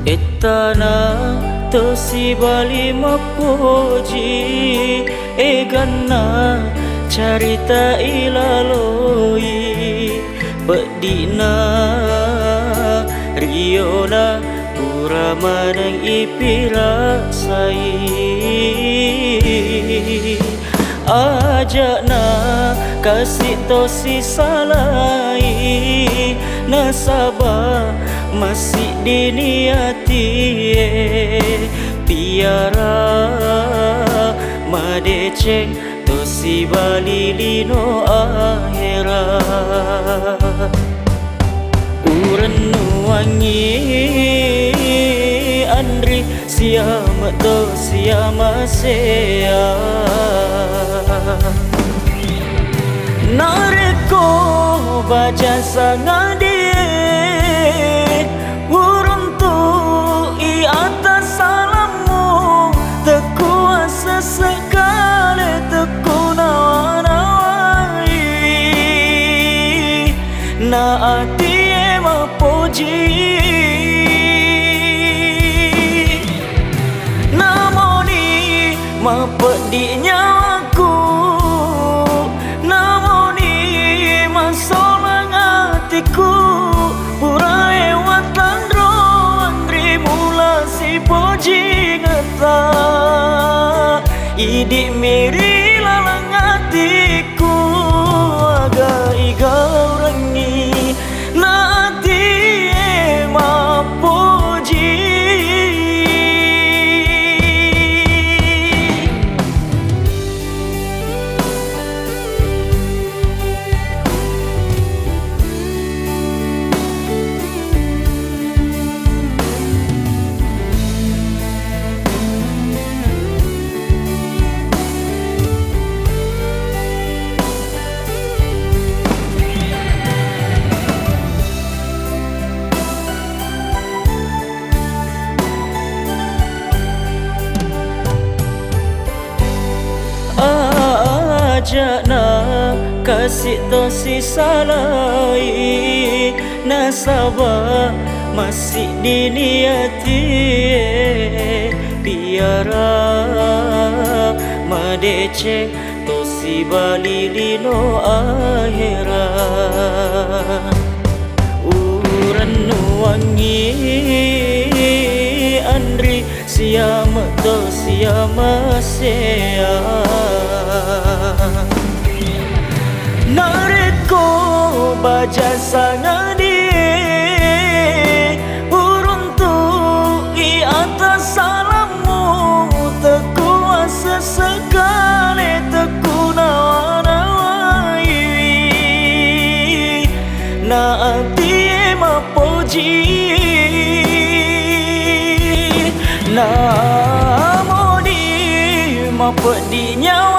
Etana tosi bali mapuji egana carita ilaloi pedina riona pura manang ipirasai ajakna kasih tosi salai nasabah masih diniati piara madeceng tosi bali lino akhirat uran nuangi andri siama to siama sea nareko baca sangadi uruntu i atas salammu tekuasa sekali tekunawai na ati mapuji namoni mapedi nyawaku namoni masolang hatiku purai watan andri mula si puji ngeta idik miri lalang hatiku agak igau rangi nanti mapuji ajakna kasih tosi salai nasabah masih diniati biara madece tosi bali lino akhirat uran nuangi andri siama to siama sea nareko baca sangadi uruntu i atas salammu tekuasa sekali tekunawai na ati mapuji namoni mapedi nyawa